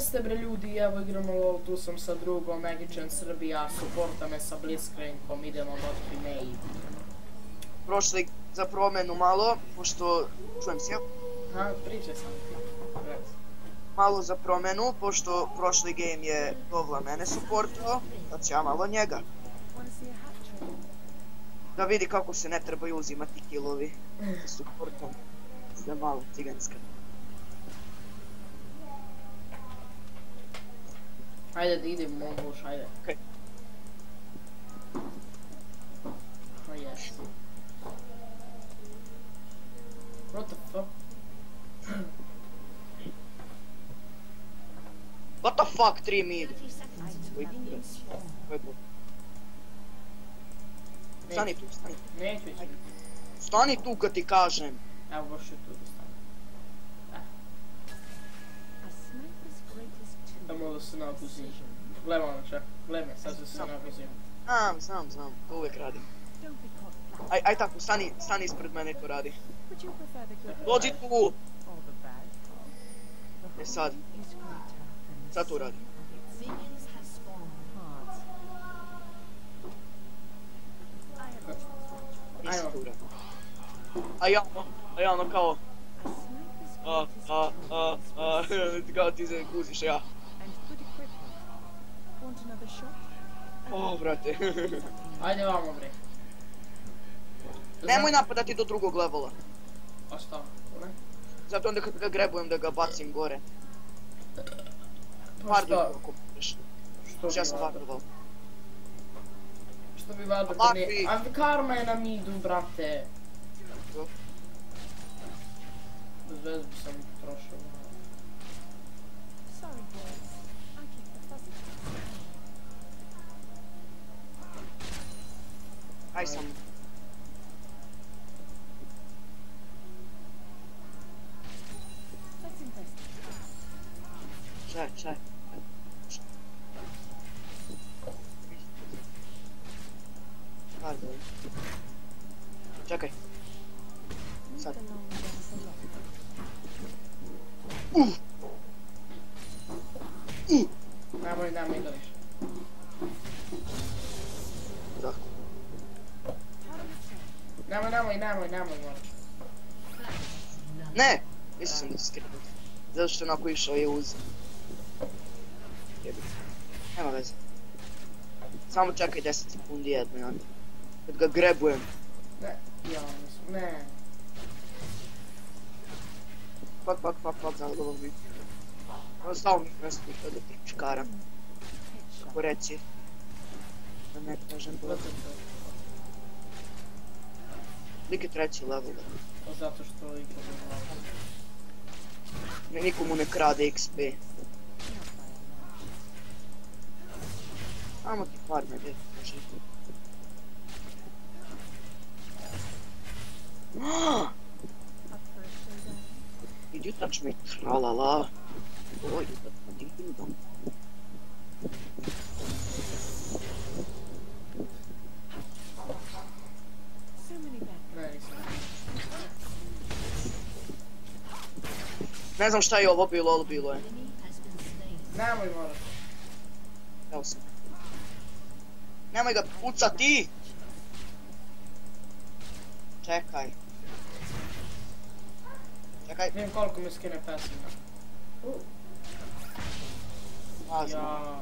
Jeste bre ljudi, evo igramo LOL, tu sam sa drugom, Magičan Srbija, supporta me sa Blitzcrankom, idemo od Grenade. Prošli za promjenu malo, pošto... Čujem se ja? Ha, pričaj sam. Malo za promjenu, pošto prošli game je Dovla mene supportao, da ću ja malo njega. Da vidi kako se ne trebaju uzimati killovi sa supportom. Za malo ciganska. Ajde da idem, moguš, ajde. Okej. Oh yes. What the fuck? What the fuck, 3 mid? Stani tu, stani. Neću ići. Stani tu kad ti kažem. Evo baš je tu da stane. Samo da se naguzim. Gledaj ono čak, gledaj me, sad se naguzim. Znam, to uvijek radim. Aj tako, stani ispred mene to radi. Dođi tu! E sad to radi. Nisi tu radi. A ja ono kao... kao ti se guziš, ja. O, brate. Ajde vamo bre. Nemoj napadati do drugog levela. A šta? Ne? Zato onda kad ga grebujem da ga bacim gore. Pardon ako budeš. Ja sam vardovao. Što bi vardovao? A karma je na midu, brate. Bez veze bi sam trošao. Aj sam. Čaj. Pardon. Čekaj. Sad. Nemoj da mi gledaš. Da. Nemoj, moraš. Ne! Mislio sam da se skripiti. Zato što onako išao je uz... Jebik. Nema veze. Samo čekaj 10 sekundi jedno i onda. Kad ga grebujem. Ne, ja mislim, ne. Fuck, znam da ovo biti. Ono stao mi mjesto da ti škara. Kako reći. Da ne kažem to. Lik je treći level. Zato što igra ne. Nikomu ne krade XP. Samo ti farme gdje ti živi. Did you touch me? Tralala. Oh, you touched my ding dong. Ne znam šta je ovo bilo, ali bilo je. Nemoj moraš. Evo sam. Nemoj ga pucati! Čekaj. Vidim koliko mi skine pesima. Ja...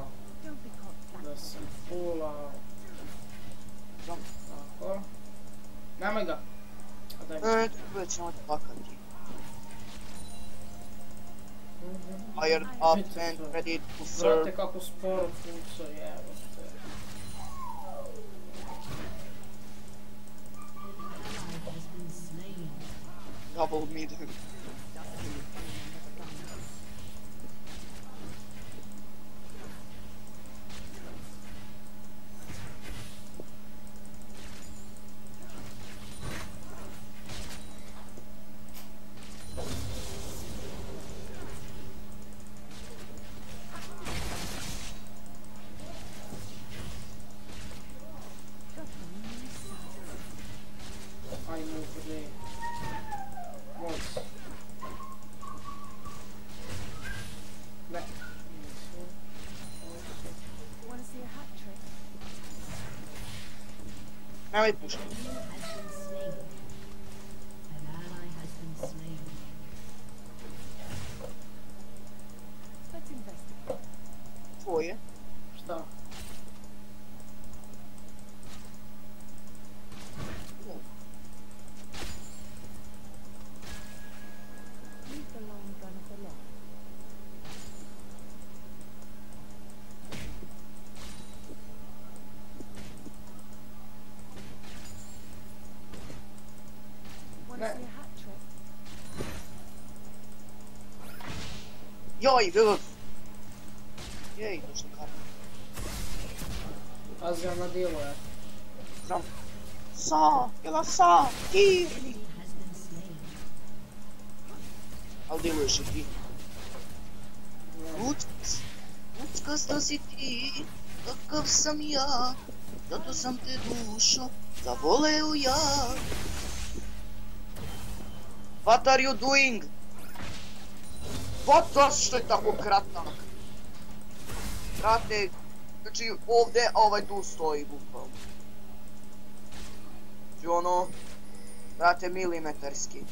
Da sam fulao. Tako. Nemoj ga. Već ćemo te plakati. Fired up and ready to serve. Znate kako sporo puca, jevo te. Double mid. Ajmo bre. Moć. Nemoj pušati. Tvoje. Šta? Joj, bilo. Jej, došli karta. Pazi, ona djeluje. Znam. Jela sa, kiri. Ali djeluješ i ti. Lucka si ti, kakav sam ja, zato sam te dušo zavoleo ja. What are you doing? Što je tako kratak? Brate, znači ovdje ovaj tu stoji bukvalno. Znači ono, brate, milimetarski.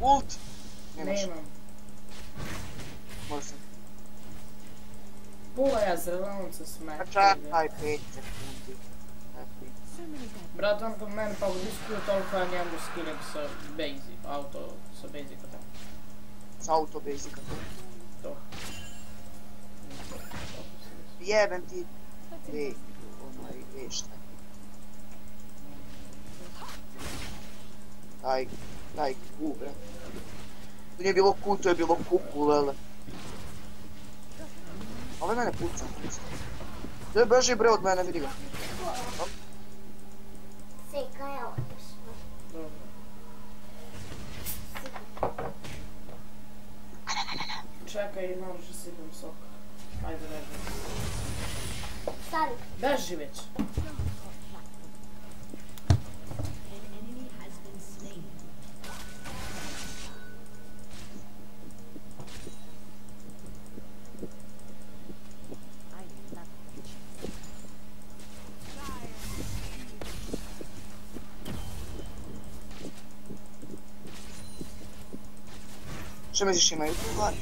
Ult! Nemam. Možda. Pula ja zrelonca smeća. Čekaj 5 sekundi. Brat, on kod mene pa diskuju toliko ja njemu skinem sa basic, sa basica tako. Sa auto basica To. Jebem ti. Šta. Daj, bre. Tu nije bilo ku, to je bilo kuku, lele. Ovo mene puca. To je brži bre od mene, vidi ga. Seka je otišla. Dobro. Čekaj, moraš da sipam sok. Ajde, beži. Stavi. Beži već. Što misliš imaju tu gledaj?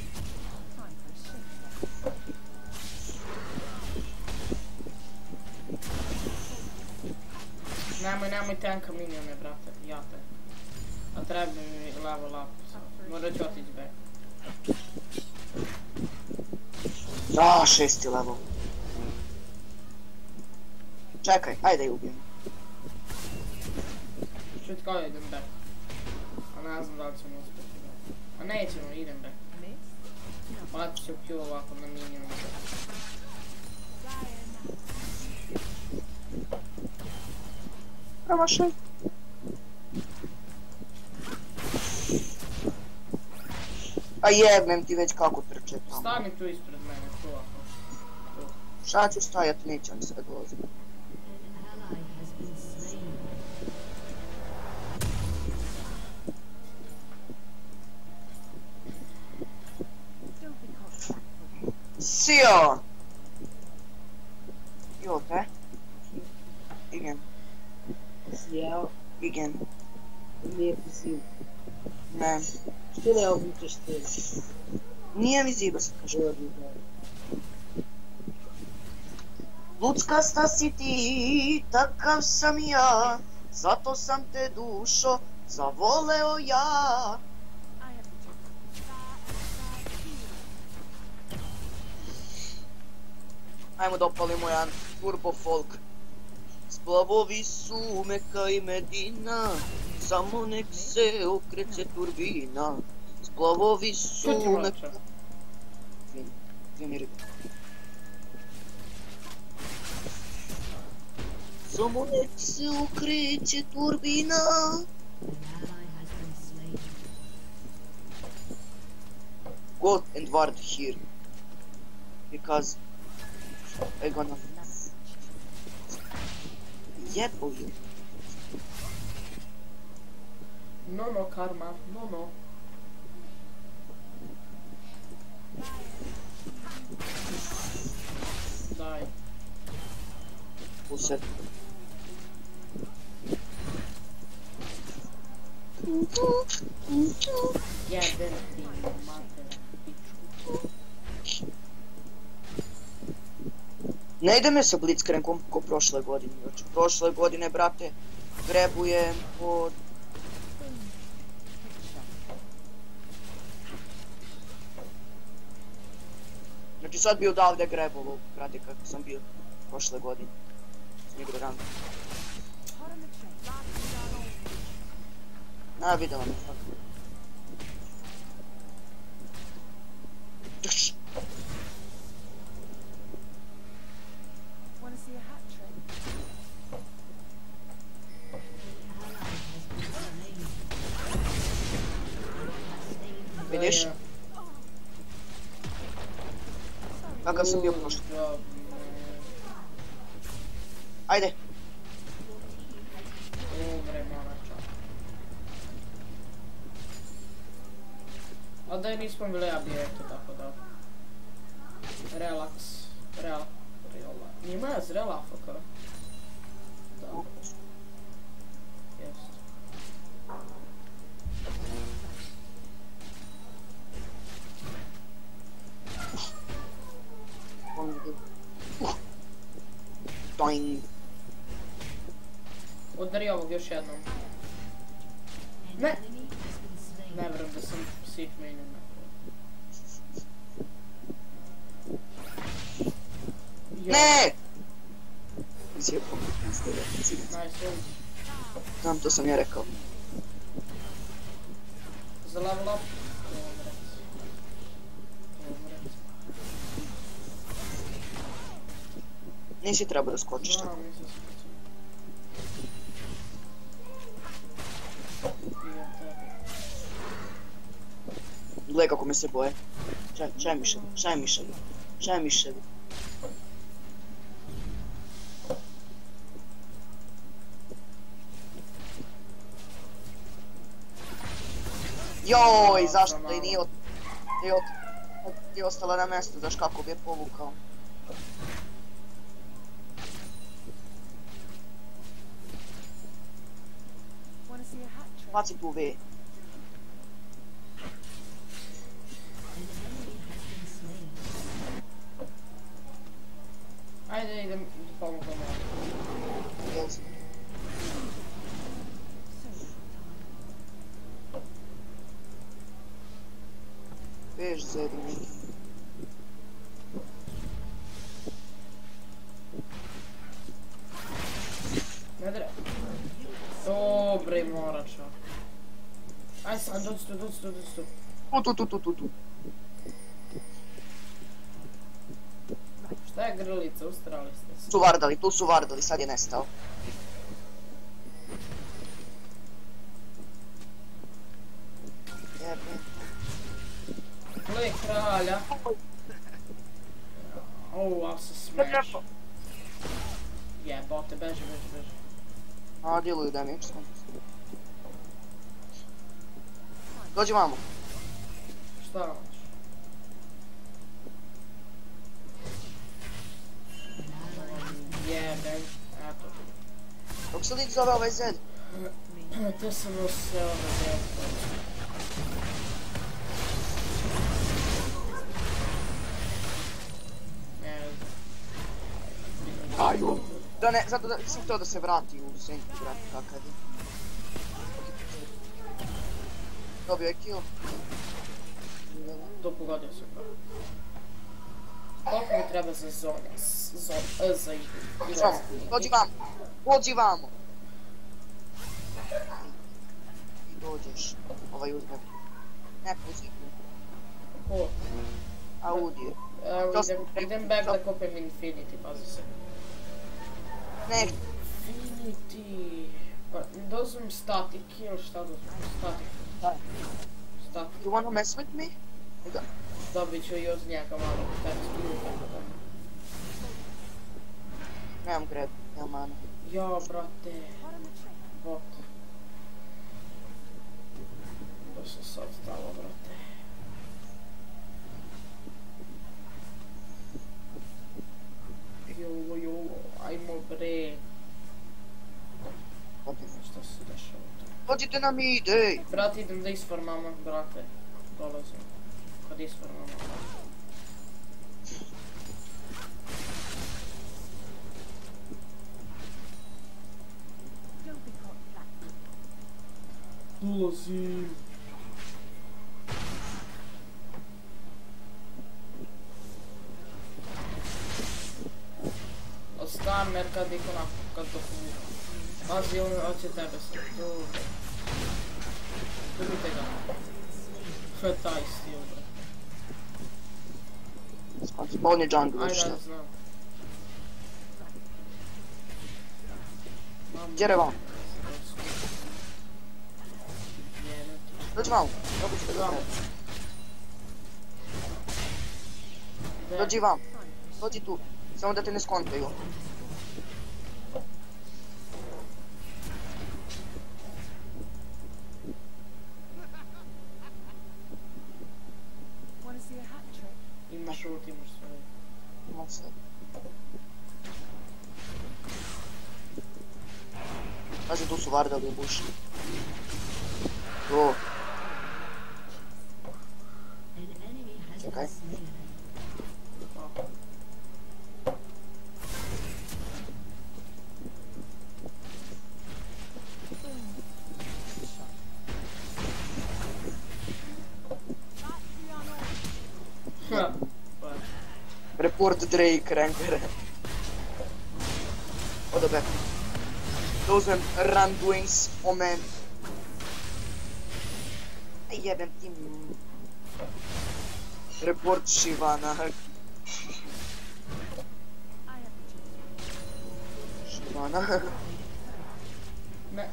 Nemoj tanka minione, brate, ja te. A treba mi level up, morat ću otići back. Da, 6. level. Čekaj, ajde je ubijem. Šut kao idem back. A ne znam da li ćemo uspjeti back. A nećemo, idem back. Platit ću Q ovako na minione. Promašaj. A jebnem ti već kako trče tamo. Stani tu ispred mene, tu ako. Šta ću stajat, neće on sve dolaziti. Sio! Jo te? Igen. Jel, Igen. lijepi si. Ne. Što ne obučeš te? Nije mi ziba sad kaže. Žorni da. Luckasta si ti, takav sam ja, zato sam te dušo zavoleo ja. Ajmo da opalimo jedan turbo folk. Splavovi su Meka i Medina, samo nek se okreće turbina. Splavovi su Što ti Meka... vraća? Izvini. Samo nek se okreće turbina. Gold and Ward here. Because I'm gonna Jeboju. No, karma, no. Daj. Uset. Jebem ti, matera, piču. Ne ide me sa Blitzcrankom ko prošle godine. Znači, prošle godine, brate, grebujem od... Znači sad bi odavde grebovo, brate, kako sam bio prošle godine. Sam igrao rank. Na, videla me, fuck. Drš. Vidiš? Kakav sam bio prošli. Ajde. Dobre, morača. A da je nismo bili ja bio eto, tako da. Relaks. Njima je zrela fakara. Da. Jest. Doing. Udari ovog još jednom. Ne! Ne vjerujem da sam sih menio Ne! Izjebom. Nice, Znam, to sam ja rekao. za level up. Nisi trebao da skočiš Znam, tako. nisam skočio. Gle kako me se boje. Šta je miševi? Joj, zašto da nije ostala na mjestu, znaš kako bi je povukao. Baci tu V. Ajde, idem da pomogam ovo. Yes. Veš zedu neki. Ne dre. Dobre, morača. Aj sad, dođi tu. Tu. Šta je grlica, ustrali ste se. Tu su vardali, sad je nestao. Jebe. Gle kralja. Al se smeš. Jebote, beži. A, djeluju damage, sam. Dođi vamo. Šta hoćeš? Jebem, eto. Kako se lik zove ovaj Zed? To sam se ovo djeto. Ne znam. Aju. Da ne, zato da sam htio da se vrati u senku, brate, kakav je. Dobio je kill. To pogodio sam ga. Koliko mi treba za zone? Za igru? Samo, dođi vamo. I dođeš, ovaj uzme. Ne puzi. Ko? Audi. Evo idem back da kopem Infinity, pazi se. Ne. Infinity... Pa dozvim static kill, šta dozvim? Static. Static. You wanna mess with me? Dobit ću i od njega malo text ili tako da. Nemam greb, nemam mana. Ja, brate. Bot. Da se sad stalo, brate. Jolo, ajmo bre. Šta se dešava tu? Dođite na mide! Brate, idem da isfarmamo, brate. Dolazim. Kad isfarmamo. Dolazim. Ostanem jer kad iko onako, kad to povuka. Pazi, on hoće tebe sad. Ubite ga. To je taj stil, bre. Spawn je jungle, Ajde, šta? ajde, znam. Gdje vam? Dođi vam, kako ćete Znam. Dođi vam, dođi tu, samo da te ne skontaju. Imaš ult, imaš sve. Imam sve. Pazi, tu su vardali u buši. To. Čekaj. Ha, pa. Report Drake, Ranger. Odo back. Those run doings, oh man. Aj jebem ti. Report Shivana. Shivana. Ne.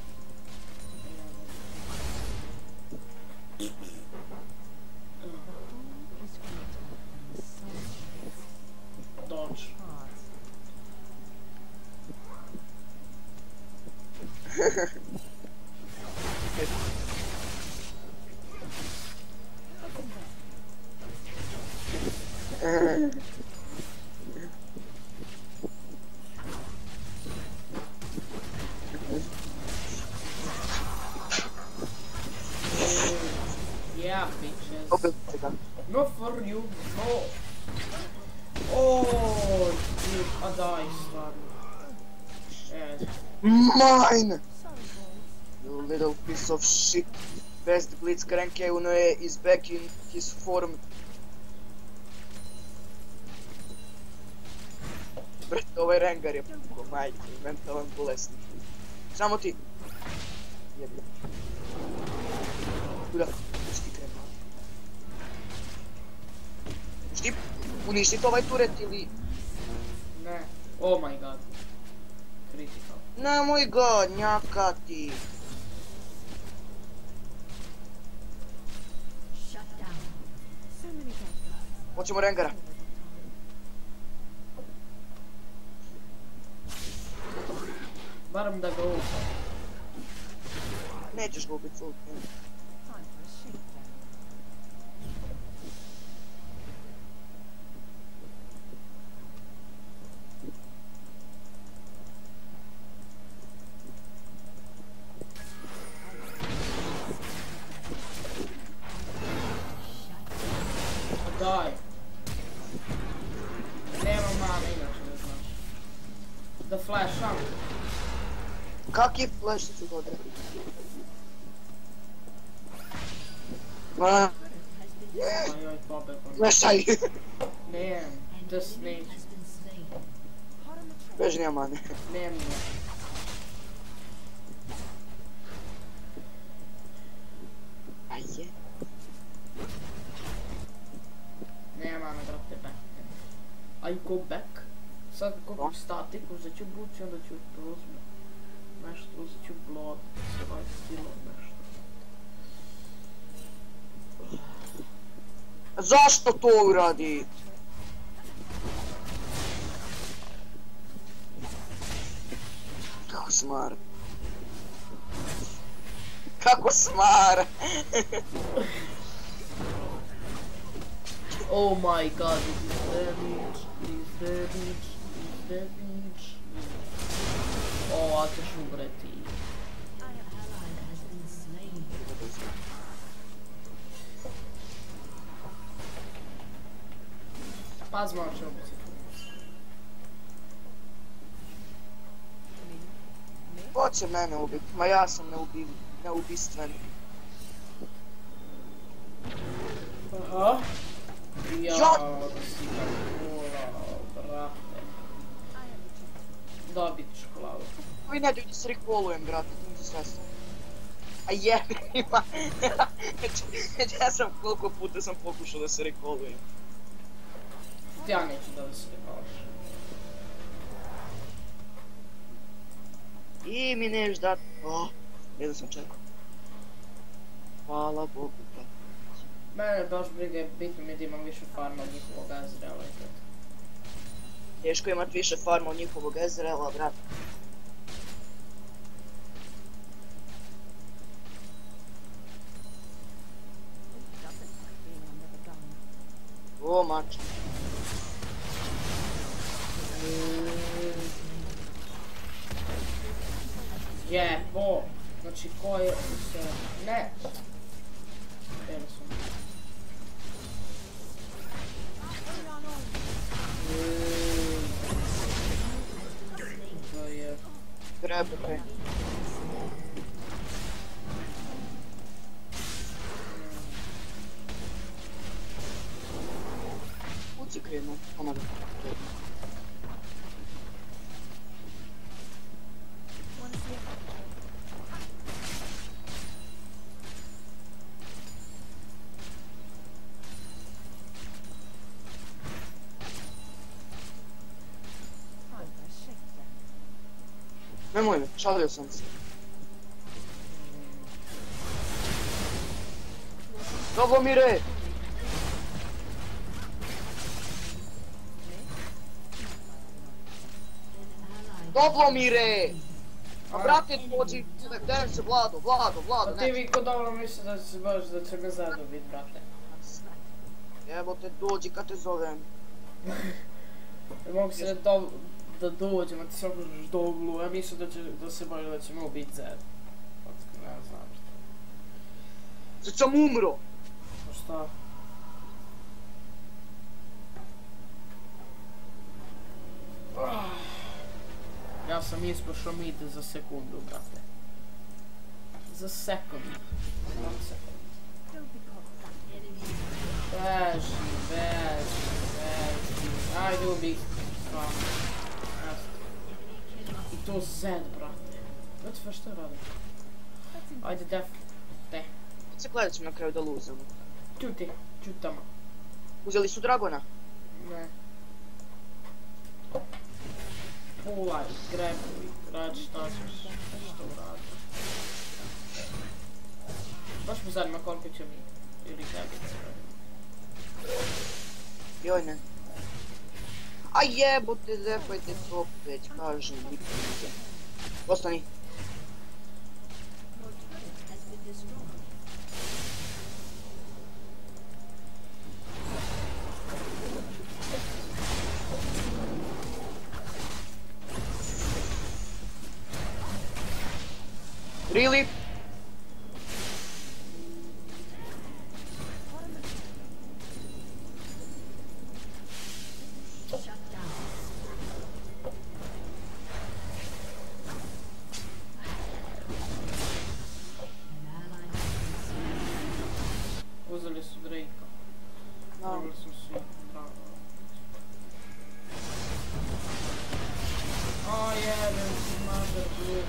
Dodge. Yeah, bitches. Opet čekam. No for you, no. Oh, dude, a daj stvarno. Mine! You little piece of shit. Best Blitzcrank Unoe is back in his form. Brate, ovaj Rengar je puko, majke, mentalan bolesnik. Samo ti. Jebi. Kuda? Šti treba. Šti, uništiti ovaj turet ili... Ne. Oh my god. Critical. Nemoj ga, njakati. Hoćemo Rengara. Barem da ga upa. Nećeš ga ubiti sulke. Daj. Nema mana inače, ne znaš. Da flasham. Kak je flash se god rekao? Ma... Ajoj, pobegom. Flashaj! Nemam, just neću. Beži nema mane. Nemam. Ajde. Nema mana, brate, back. I go back. Sad kako statik, uzet ću buci, onda ću to uzme. Nešto, uzet ću blood, ovaj stilo, nešto. Zašto to uradi? smara. Kako smara? Oh my god, please damage. O, a ćeš umreti. Pa znam ćemo se. Ko će mene ubiti? Ma ja sam neubistven. Aha. Ja Jo! si kakula, brate. Dobit ću glavu. Koji ne da se rekolujem, brate, to mi se svesno. A jebima! Ja sam koliko puta sam pokušao da se rekolujem. Ja neću da se rekolaš. I mi neš dat... Oh, jedno sam čekao. Hvala Bogu, brate. Mene baš briga, bitno mi je da imam više farma od njihovog Azraela i to. Teško imat više farma od njihovog Ezreala, brate. O, mač. Jebo! Znači ko je se... Ne! Evo sam. To je... Trebate. Kuci krenu, komada. Nemoj me, šalio sam se. Dobromire! Dobromire! A brate, dođi, dajem se Vlado, A ti ne. vi ko dobro misli da će baš da će me zadobit, brate. Jebote, dođi kad te zovem. Ne mogu se da dođem, a ti se okružiš doglu, ja mislim da se bože da će me ubit Zed. Ne znam što. Sad sam umro! Pa šta? Ja sam ispošao mid za sekundu, brate. Za sekund. Beži. Ajde ubij. I to Zed, brate. Znate šta radim? Ajde def. Se gledat ćemo na kraju da luzemo. Čuti tamo. Uzeli su Dragona? Ne. Pulaj, grebuj, radi šta uradi. Baš me zanima koliko će mi ili grebice raditi. Joj ne. A jebote, zepajte to već, kažem, nikom ne. Ostani. Really? Uzeli su Drake'a. Uzeli su svi Dragona. O jebem ti mother blue.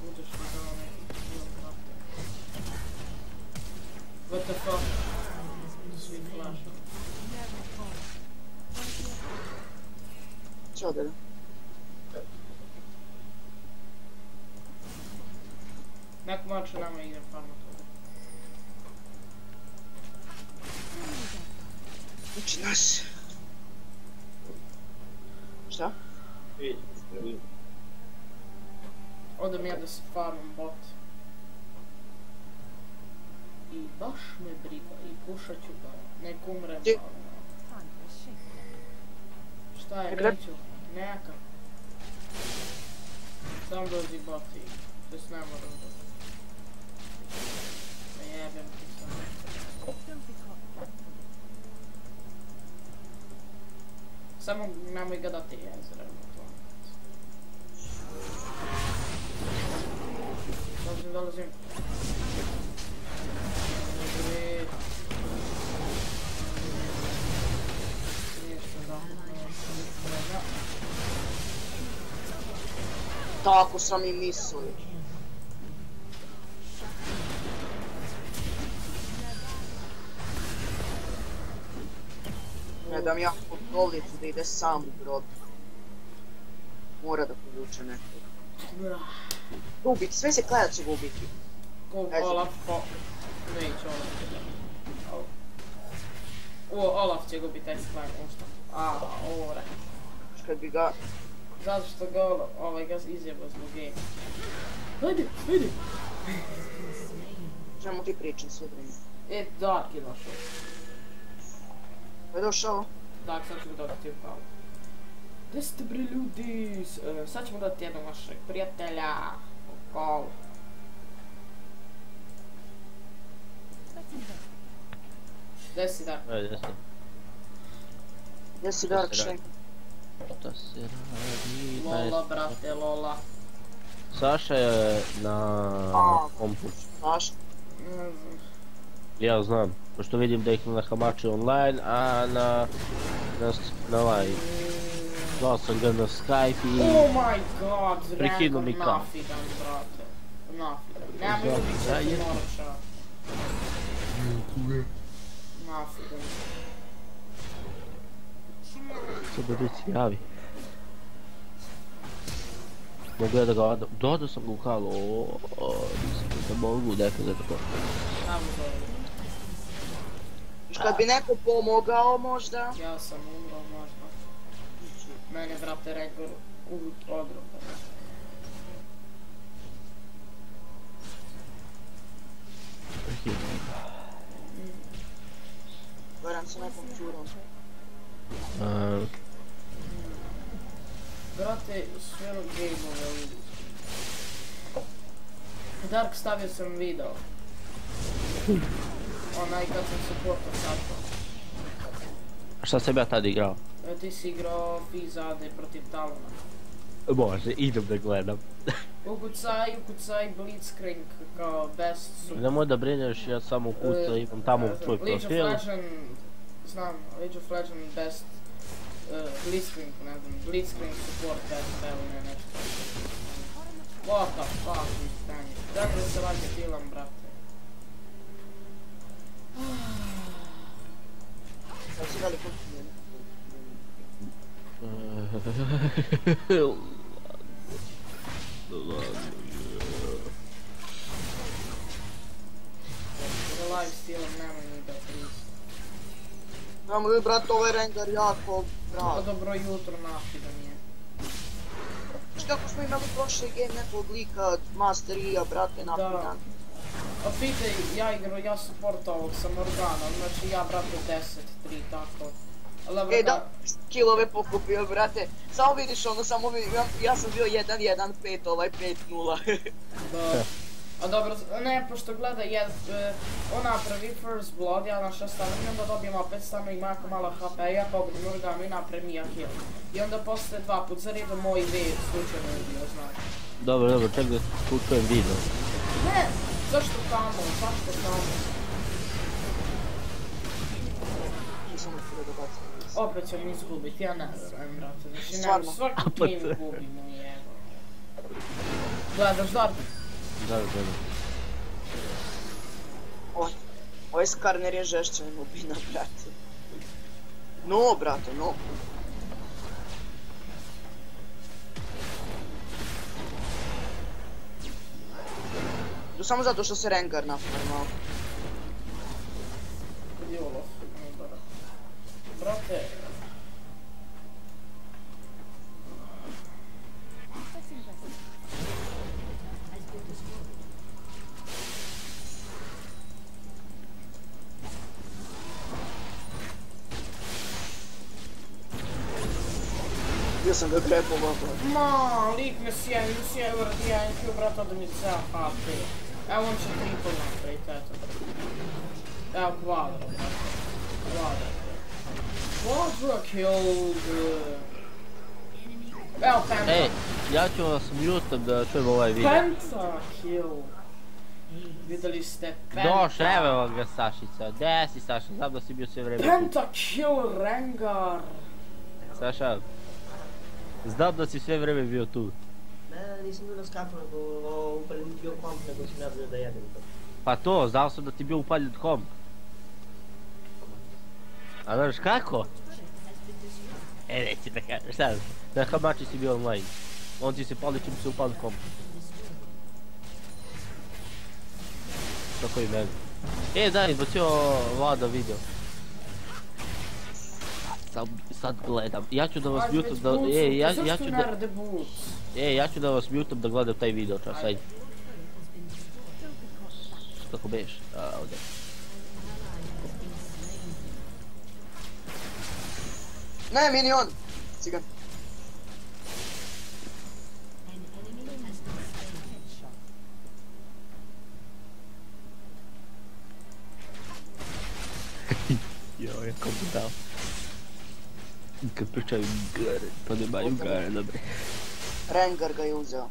Budeš mi dao neki kill, brate. What the fuck? Svi flasha. Ćao deda. Neko mače nama igra farma toga. Uči nas. Šta? Odem ja da se farmam bot. I baš me briga, i pušat ću ga, nek umrem. Ti- Šta je, Igra- neću, neka. Sam dođi bot i da s ne moram da... Ne jebem ti sam. Samo nemoj ga dati jezera. Dolazim. Tako sam i mislio. Ne dam ja kontrolicu da ide sam u brod. Mora da povuče nekog. Ubiti, sve se kleda će ga ubiti. Olaf, neće Olaf. Olaf će gubiti taj slime, usta. Ore. Kad bi ga... Zato što ga ga izjeba zbog game. Ajde. Čemu ti pričam sve vrijeme? Dark je došao. Pa je došao? Dark, sad ću ga dodati u kavu. Gdje ste bre ljudi? Sad ćemo dodati jednog našeg prijatelja u kavu. Gdje si Dark? Ajde, sam. Gdje si Dark Shank? Šta se radi? Lola, brate, Lola. Saša je na kompu. Znaš? Ne znam. Ja znam, pošto vidim da ih na Hamači online, a na ovaj... Zvao sam ga na Skype i... Oh my god, Prekinu rekao mi kam. nafidan, brate. Nafidan. Nemoj Znam, ubiti da, se jesam. Moroša. Nafidan. Sad da ti javi. Mogu ja da ga odam? Dodao sam ga u halu, nisam da mogu nekada da ga... Samo dobro. Viš kad bi neko pomogao možda? Ja sam umro možda. Mene, brate, rekao odro. Varam se nekom curom. Brate, sve gameove ulici. Dark stavio sam video. Onaj kad sam supportao sato. Šta sam ja tad igrao? Ti si igrao Fizade protiv Talona. Može, idem da gledam. Ukucaj Blitzcrank kao best super. Nemoj da brineš, ja samo kuca imam tamo tvoj League of profil. Legend, znam, League of Legend best Blitzcrank, ne znam, Blitzcrank support best, evo ne nešto. What the fuck is stanje? Dakle da se vađe filam, brate. Sad si veliko primjer. Live stealom nemoj ni da pristi. Znamo li brat, ovaj Rengar jako brat. Dobro jutro, nafidan je. Znaš kako smo imali prošli game nekog lika, Master Ija, brate, napitan. A pitaj, ja supportao ovog sa Morganom, znači ja brate 10-3 tako. Ali dobro, Da, killove pokupio, brate. Samo vidiš ono, samo vidim, ja sam bio 1-1-5, ovaj 5-0. Da. A dobro, ne, pošto gleda, on napravi first blood, ja naša stavim i onda dobijem opet stano ima jako malo HP, ja pogodim Morganu i napravim ja kill. I onda posle 2 put za redom moj wave slučajno ubio, znači. Dobro, ček da čujem video. Ne, zašto tamo, Nisam uspio da bacim. Opet ćemo izgubiti, ja ne vjerujem, brate, znači Stvarno? svaki game gubimo, jebo. Gledaš, Dark? Da. Ovaj Skarner je žešća Nubina, brate. No, brate, no. To samo zato što se Rengar nafarmao. Gdje je Olaf? Brate... Bio sam ga krepao ovako. Ma, lik me sjeo radi ja IQ, brata, da mi ceo HP. Evo on će triple napraviti, eto. Evo kvadra, brate. Kvadra. Quadra killed. Evo penta. Ej, ja ću vas mutam da čujem ovaj video. Penta kill. Vidjeli ste penta. Doš, evo ga Sašica. Gdje si Saša? Znam da si bio sve vreme. Penta kill Rengar. Saša, znam da si sve vreme bio tu. Ne, nisam bio na skapu, nego upaljen bio komp, nego sam ja bio da jedem to. Pa to, znao sam da ti bio upaljen komp. A znaš kako? Neći da kažeš, šta znam. Na Hamači si bio online. On ti se pali čim se upali komp. Tako i meni. Daj, izbacio Vlada video. Sad gledam. Ja ću da vas mutam da... ja ću da... Zašto ne boots? ja ću da vas mutam da gledam taj video čas, ajde. Kako beš? Ovdje. Ne, minion! Cigan. Joj, kako bi dao. Kad pričaju gare, pa nemaju gare, dobre. Rengar ga je uzeo.